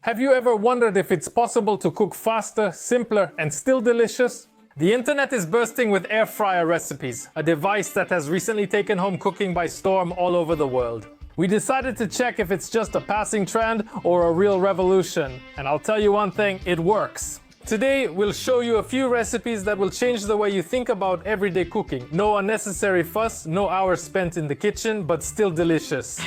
Have you ever wondered if it's possible to cook faster, simpler, and still delicious? The internet is bursting with air fryer recipes, a device that has recently taken home cooking by storm all over the world. We decided to check if it's just a passing trend or a real revolution, and I'll tell you one thing, it works. Today, we'll show you a few recipes that will change the way you think about everyday cooking. No unnecessary fuss, no hours spent in the kitchen, but still delicious.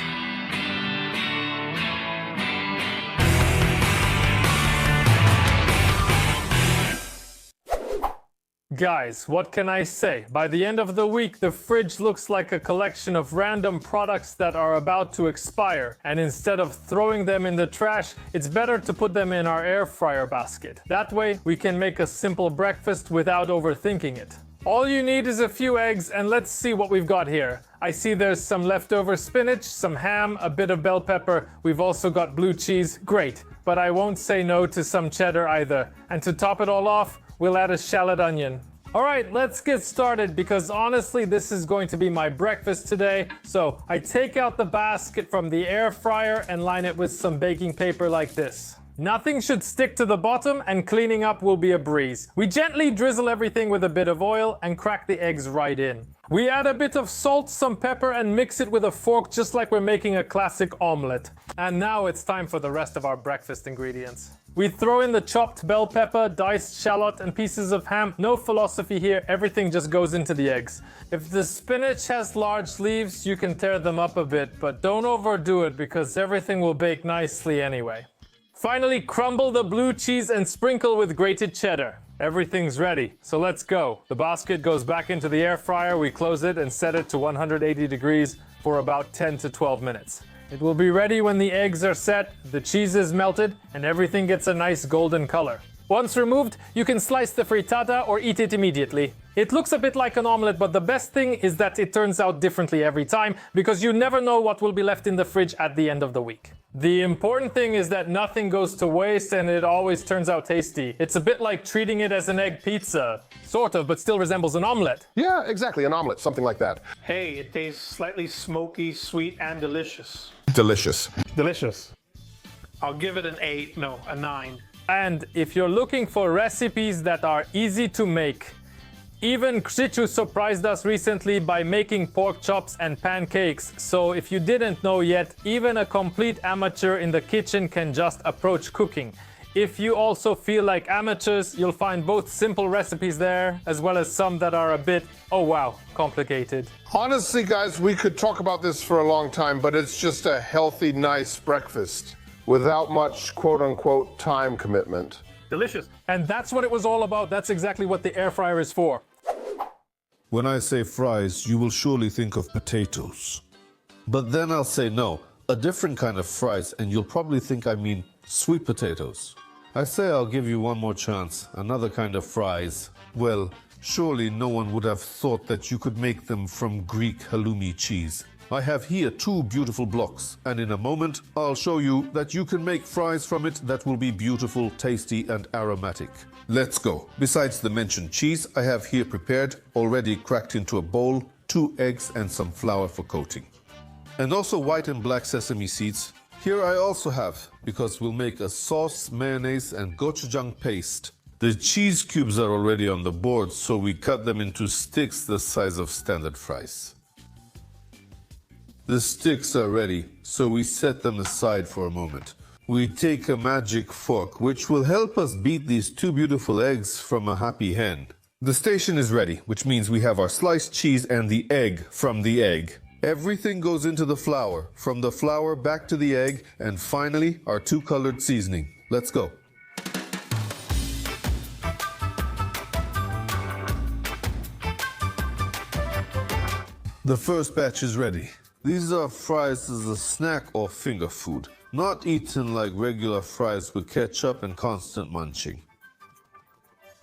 Guys, what can I say? By the end of the week, the fridge looks like a collection of random products that are about to expire. And instead of throwing them in the trash, it's better to put them in our air fryer basket. That way, we can make a simple breakfast without overthinking it. All you need is a few eggs, and let's see what we've got here. I see there's some leftover spinach, some ham, a bit of bell pepper. We've also got blue cheese. Great, but I won't say no to some cheddar either. And to top it all off, we'll add a shallot onion. All right, let's get started because honestly, this is going to be my breakfast today. So I take out the basket from the air fryer and line it with some baking paper like this. Nothing should stick to the bottom and cleaning up will be a breeze. We gently drizzle everything with a bit of oil and crack the eggs right in. We add a bit of salt, some pepper, and mix it with a fork just like we're making a classic omelette. And now it's time for the rest of our breakfast ingredients. We throw in the chopped bell pepper, diced shallot, and pieces of ham. No philosophy here, everything just goes into the eggs. If the spinach has large leaves, you can tear them up a bit, but don't overdo it because everything will bake nicely anyway. Finally, crumble the blue cheese and sprinkle with grated cheddar. Everything's ready, so let's go. The basket goes back into the air fryer, we close it and set it to 180 degrees for about 10 to 12 minutes. It will be ready when the eggs are set, the cheese is melted, and everything gets a nice golden color. Once removed, you can slice the frittata or eat it immediately. It looks a bit like an omelette, but the best thing is that it turns out differently every time because you never know what will be left in the fridge at the end of the week. The important thing is that nothing goes to waste and it always turns out tasty. It's a bit like treating it as an egg pizza. Sort of, but still resembles an omelette. Yeah, exactly, an omelet, something like that. Hey, it tastes slightly smoky, sweet, and delicious. Delicious. Delicious. I'll give it an 8, no, a 9. And if you're looking for recipes that are easy to make, even Krzychu surprised us recently by making pork chops and pancakes. So if you didn't know yet, even a complete amateur in the kitchen can just approach cooking. If you also feel like amateurs, you'll find both simple recipes there, as well as some that are a bit, oh wow, complicated. Honestly, guys, we could talk about this for a long time, but it's just a healthy, nice breakfast without much quote-unquote time commitment. Delicious. And that's what it was all about. That's exactly what the air fryer is for. When I say fries, you will surely think of potatoes. But then I'll say no, a different kind of fries, and you'll probably think I mean sweet potatoes. I say I'll give you one more chance, another kind of fries. Well, surely no one would have thought that you could make them from Greek halloumi cheese. I have here 2 beautiful blocks, and in a moment I'll show you that you can make fries from it that will be beautiful, tasty, and aromatic. Let's go. Besides the mentioned cheese, I have here prepared, already cracked into a bowl, 2 eggs and some flour for coating. And also white and black sesame seeds. Here I also have, because we'll make a sauce, mayonnaise, and gochujang paste. The cheese cubes are already on the board, so we cut them into sticks the size of standard fries. The sticks are ready, so we set them aside for a moment. We take a magic fork, which will help us beat these 2 beautiful eggs from a happy hen. The station is ready, which means we have our sliced cheese and the egg from the egg. Everything goes into the flour, from the flour back to the egg, and finally our 2-colored seasoning. Let's go. The first batch is ready. These are fries as a snack or finger food, not eaten like regular fries with ketchup and constant munching.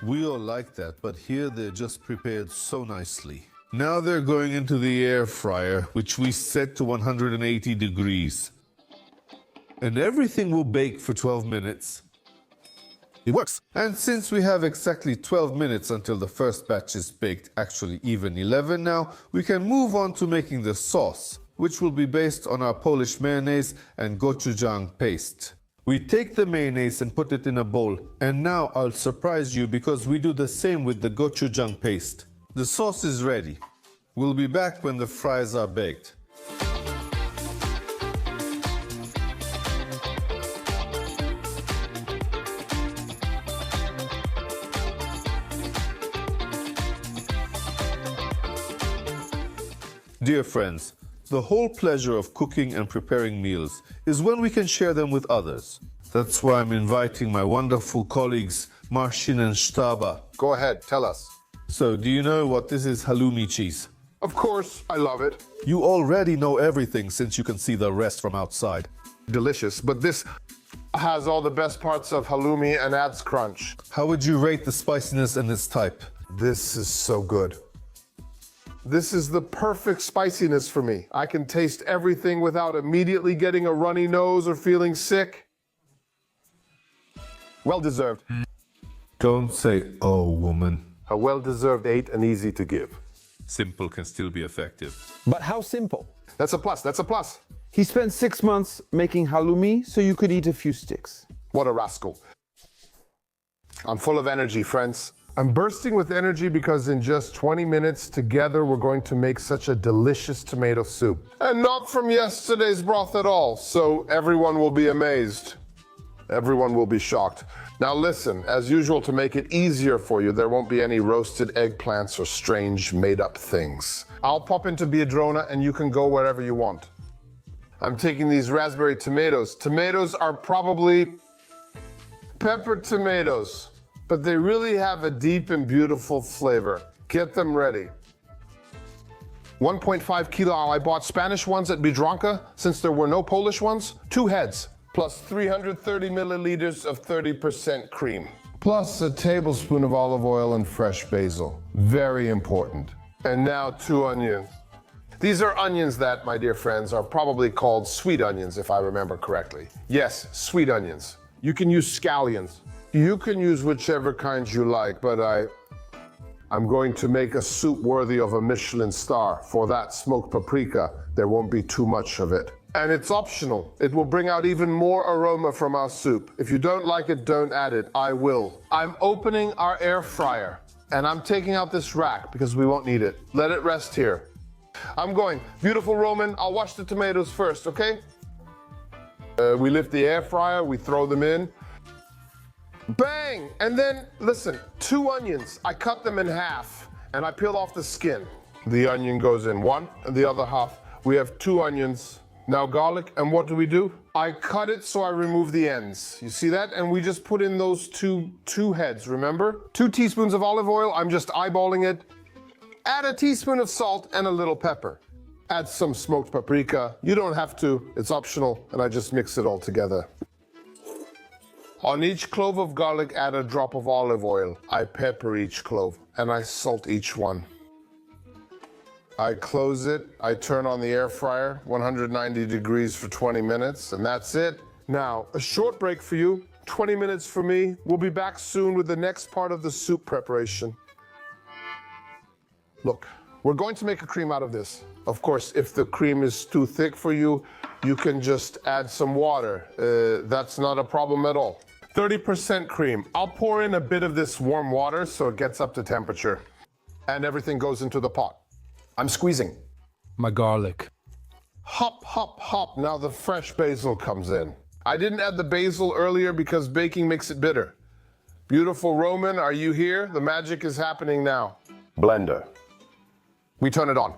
We all like that, but here they're just prepared so nicely. Now they're going into the air fryer, which we set to 180 degrees. And everything will bake for 12 minutes. It works! And since we have exactly 12 minutes until the first batch is baked, actually even 11 now, we can move on to making the sauce, which will be based on our Polish mayonnaise and gochujang paste. We take the mayonnaise and put it in a bowl. And now I'll surprise you because we do the same with the gochujang paste. The sauce is ready. We'll be back when the fries are baked. Dear friends, the whole pleasure of cooking and preparing meals is when we can share them with others. That's why I'm inviting my wonderful colleagues Marcin and Staba. Go ahead, tell us. So, do you know what this is halloumi cheese? Of course, I love it. You already know everything since you can see the rest from outside. Delicious, but this has all the best parts of halloumi and adds crunch. How would you rate the spiciness and its type? This is so good. This is the perfect spiciness for me. I can taste everything without immediately getting a runny nose or feeling sick. Well deserved. Don't say, oh, woman. A well-deserved 8 and easy to give. Simple can still be effective. But how simple? That's a plus, that's a plus. He spent 6 months making halloumi so you could eat a few sticks. What a rascal. I'm full of energy, friends. I'm bursting with energy because in just 20 minutes together we're going to make such a delicious tomato soup. And not from yesterday's broth at all, so everyone will be amazed. Everyone will be shocked. Now listen, as usual, to make it easier for you, there won't be any roasted eggplants or strange made-up things. I'll pop into Biedrona and you can go wherever you want. I'm taking these raspberry tomatoes. Tomatoes are probably peppered tomatoes, but they really have a deep and beautiful flavor. Get them ready. 1.5 kilo, I bought Spanish ones at Biedronka since there were no Polish ones. 2 heads, plus 330 milliliters of 30% cream. Plus a tablespoon of olive oil and fresh basil. Very important. And now 2 onions. These are onions that, my dear friends, are probably called sweet onions, if I remember correctly. Yes, sweet onions. You can use scallions. You can use whichever kind you like, but I'm going to make a soup worthy of a Michelin star. For that smoked paprika, there won't be too much of it. And it's optional. It will bring out even more aroma from our soup. If you don't like it, don't add it. I will. I'm opening our air fryer, and I'm taking out this rack because we won't need it. Let it rest here. I'm going. Beautiful Roman, I'll wash the tomatoes first, okay? We lift the air fryer, we throw them in. Bang! And then, listen, 2 onions. I cut them in half, and I peel off the skin. The onion goes in one, and the other half. We have 2 onions. Now garlic, and what do? I cut it so I remove the ends. You see that? And we just put in those two heads, remember? 2 teaspoons of olive oil, I'm just eyeballing it. Add a teaspoon of salt and a little pepper. Add some smoked paprika. You don't have to, it's optional, and I just mix it all together. On each clove of garlic, add a drop of olive oil. I pepper each clove, and I salt each one. I close it, I turn on the air fryer, 190 degrees for 20 minutes, and that's it. Now, a short break for you, 20 minutes for me. We'll be back soon with the next part of the soup preparation. Look, we're going to make a cream out of this. Of course, if the cream is too thick for you, you can just add some water. That's not a problem at all. 30% cream. I'll pour in a bit of this warm water so it gets up to temperature. And everything goes into the pot. I'm squeezing. My garlic. Hop, hop, hop. Now the fresh basil comes in. I didn't add the basil earlier because baking makes it bitter. Beautiful Roman, are you here? The magic is happening now. Blender. We turn it on.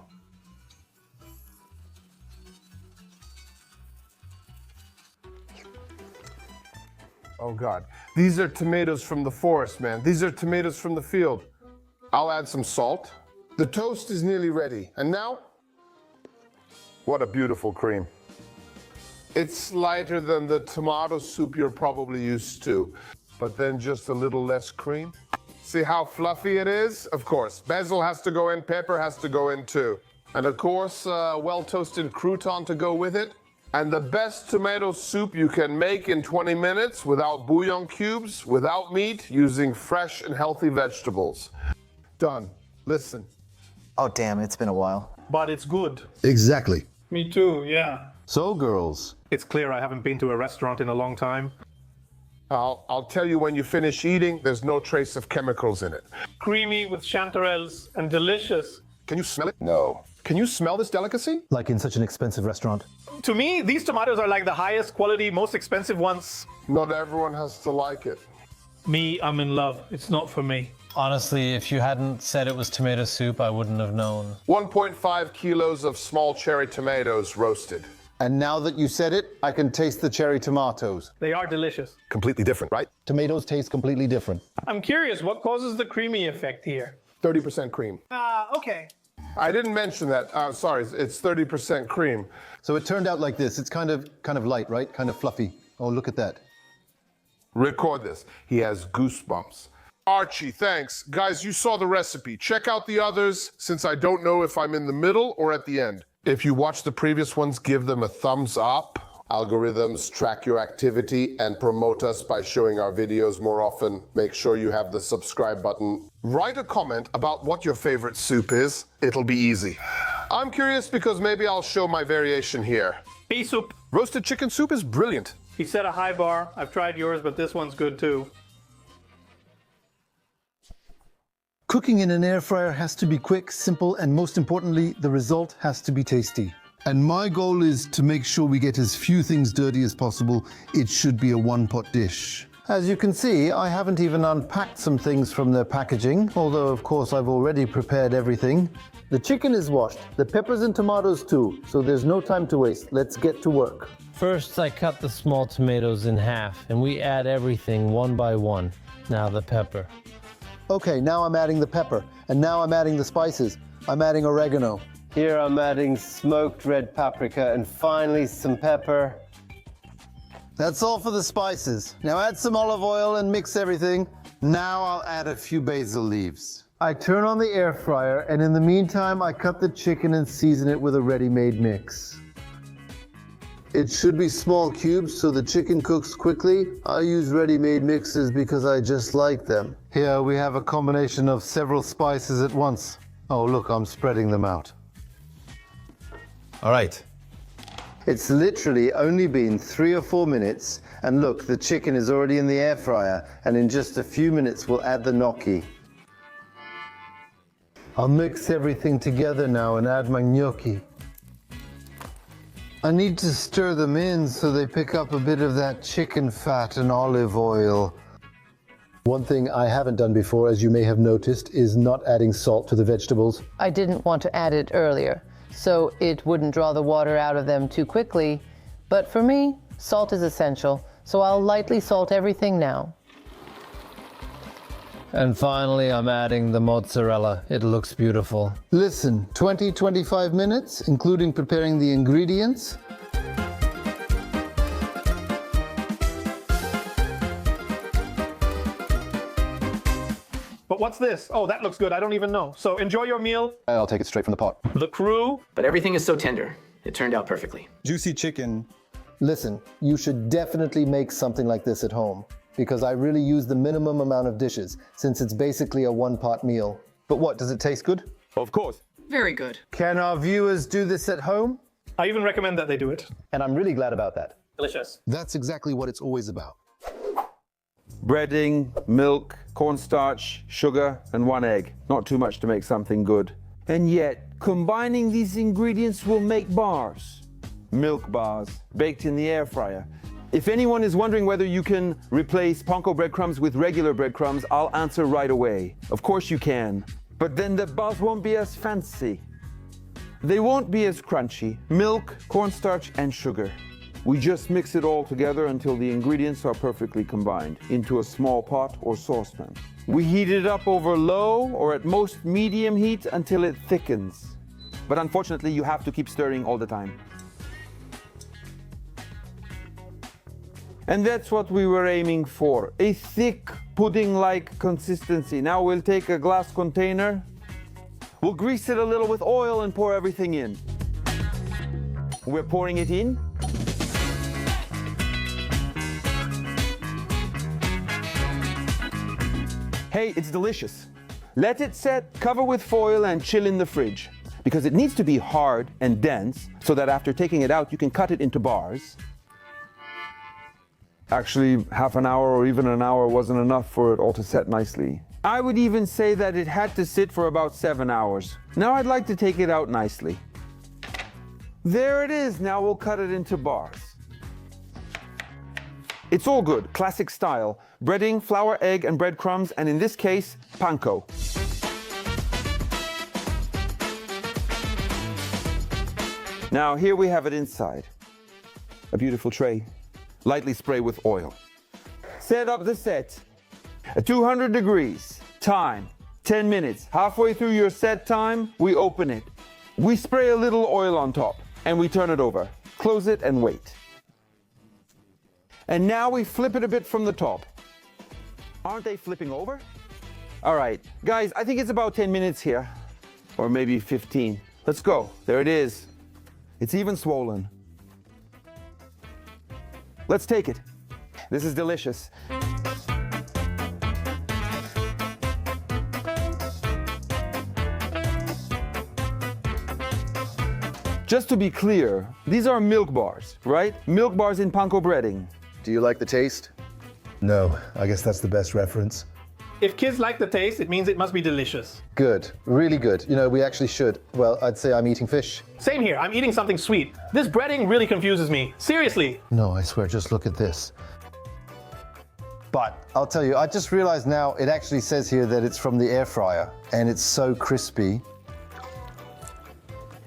Oh God, these are tomatoes from the forest, man. These are tomatoes from the field. I'll add some salt. The toast is nearly ready. And now, what a beautiful cream. It's lighter than the tomato soup you're probably used to, but then just a little less cream. See how fluffy it is? Of course, basil has to go in, pepper has to go in too. And of course, well-toasted crouton to go with it. And the best tomato soup you can make in 20 minutes without bouillon cubes, without meat, using fresh and healthy vegetables. Done. Listen. Oh, damn, it's been a while. But it's good. Exactly. Me too, yeah. So, girls, It's clear I haven't been to a restaurant in a long time. I'll tell you when you finish eating, there's no trace of chemicals in it. Creamy with chanterelles and delicious. Can you smell it? No. Can you smell this delicacy? Like in such an expensive restaurant. To me, these tomatoes are like the highest quality, most expensive ones. Not everyone has to like it. Me, I'm in love. It's not for me. Honestly, if you hadn't said it was tomato soup, I wouldn't have known. 1.5 kilos of small cherry tomatoes roasted. and now that you said it, I can taste the cherry tomatoes. They are delicious. Completely different, right? Tomatoes taste completely different. I'm curious, what causes the creamy effect here? 30% cream. Okay. I didn't mention that. Sorry, it's 30% cream. So it turned out like this. It's kind of light, right? Kind of fluffy. Oh, look at that. Record this. He has goosebumps. Archie, thanks. Guys, you saw the recipe. Check out the others, since I don't know if I'm in the middle or at the end. If you watched the previous ones, give them a thumbs up. Algorithms track your activity and promote us by showing our videos more often. Make sure you have the subscribe button. Write a comment about what your favorite soup is. It'll be easy. I'm curious because maybe I'll show my variation here. Pea soup. Roasted chicken soup is brilliant. He set a high bar. I've tried yours, but this one's good too. Cooking in an air fryer has to be quick, simple, and most importantly, the result has to be tasty. And my goal is to make sure we get as few things dirty as possible. It should be a one-pot dish. As you can see, I haven't even unpacked some things from their packaging, although of course I've already prepared everything. The chicken is washed, the peppers and tomatoes too, so there's no time to waste. Let's get to work. First, I cut the small tomatoes in half, and we add everything one by one. Now the pepper. Okay, now I'm adding the pepper, and now I'm adding the spices. I'm adding oregano. Here I'm adding smoked red paprika and finally some pepper. That's all for the spices. Now add some olive oil and mix everything. Now I'll add a few basil leaves. I turn on the air fryer, and in the meantime, I cut the chicken and season it with a ready-made mix. It should be small cubes so the chicken cooks quickly. I use ready-made mixes because I just like them. Here we have a combination of several spices at once. Oh, look, I'm spreading them out. All right. It's literally only been 3 or 4 minutes, and look, the chicken is already in the air fryer, and in just a few minutes we'll add the gnocchi. I'll mix everything together now and add my gnocchi. I need to stir them in so they pick up a bit of that chicken fat and olive oil. One thing I haven't done before, as you may have noticed, is not adding salt to the vegetables. I didn't want to add it earlier, so it wouldn't draw the water out of them too quickly. But for me, salt is essential, so I'll lightly salt everything now. And finally, I'm adding the mozzarella. It looks beautiful. Listen, 20-25 minutes, including preparing the ingredients. But what's this? Oh, that looks good. I don't even know. So enjoy your meal. I'll take it straight from the pot. The crew. But everything is so tender. It turned out perfectly. Juicy chicken. Listen, you should definitely make something like this at home, because I really use the minimum amount of dishes, since it's basically a one-pot meal. But what, does it taste good? Of course. Very good. Can our viewers do this at home? I even recommend that they do it. And I'm really glad about that. Delicious. That's exactly what it's always about. Breading, milk, cornstarch, sugar, and 1 egg. Not too much to make something good. And yet, combining these ingredients will make bars. Milk bars, baked in the air fryer. If anyone is wondering whether you can replace panko breadcrumbs with regular breadcrumbs, I'll answer right away. Of course you can. But then the bars won't be as fancy. They won't be as crunchy. Milk, cornstarch, and sugar. We just mix it all together until the ingredients are perfectly combined into a small pot or saucepan. We heat it up over low or at most medium heat until it thickens. But unfortunately, you have to keep stirring all the time. And that's what we were aiming for, a thick pudding-like consistency. Now we'll take a glass container, we'll grease it a little with oil and pour everything in. We're pouring it in. Hey, it's delicious. Let it set, cover with foil and chill in the fridge. because it needs to be hard and dense so that after taking it out, you can cut it into bars. Actually, half an hour or even an hour wasn't enough for it all to set nicely. I would even say that it had to sit for about 7 hours. Now I'd like to take it out nicely. There it is. Now we'll cut it into bars. It's all good, classic style. Breading, flour, egg, and breadcrumbs, and in this case, panko. Now here we have it inside. A beautiful tray. Lightly spray with oil. Set up the set at 200 degrees. Time, 10 minutes. Halfway through your set time, we open it. We spray a little oil on top and we turn it over. Close it and wait. And now we flip it a bit from the top. Aren't they flipping over? All right, guys, I think it's about 10 minutes here, or maybe 15. Let's go. There it is. It's even swollen. Let's take it. This is delicious. Just to be clear, these are milk bars, right? Milk bars in panko breading. Do you like the taste? No, I guess that's the best reference. If kids like the taste, it means it must be delicious. Good, really good. You know, we actually should. Well, I'd say I'm eating fish. Same here, I'm eating something sweet. This breading really confuses me. Seriously. No, I swear, just look at this. But I'll tell you, I just realized now it actually says here that it's from the air fryer, and it's so crispy.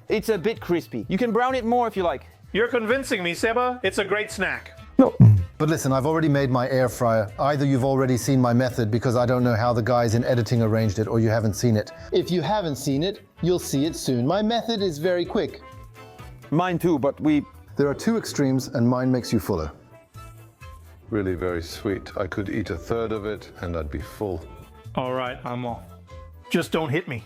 It's a bit crispy. You can brown it more if you like. You're convincing me, Seba. It's a great snack. No. But listen, I've already made my air fryer. Either you've already seen my method because I don't know how the guys in editing arranged it, or you haven't seen it. If you haven't seen it, you'll see it soon. My method is very quick. Mine too, but There are two extremes, and mine makes you fuller. Really very sweet. I could eat a third of it and I'd be full. All right, I'm off. Just don't hit me.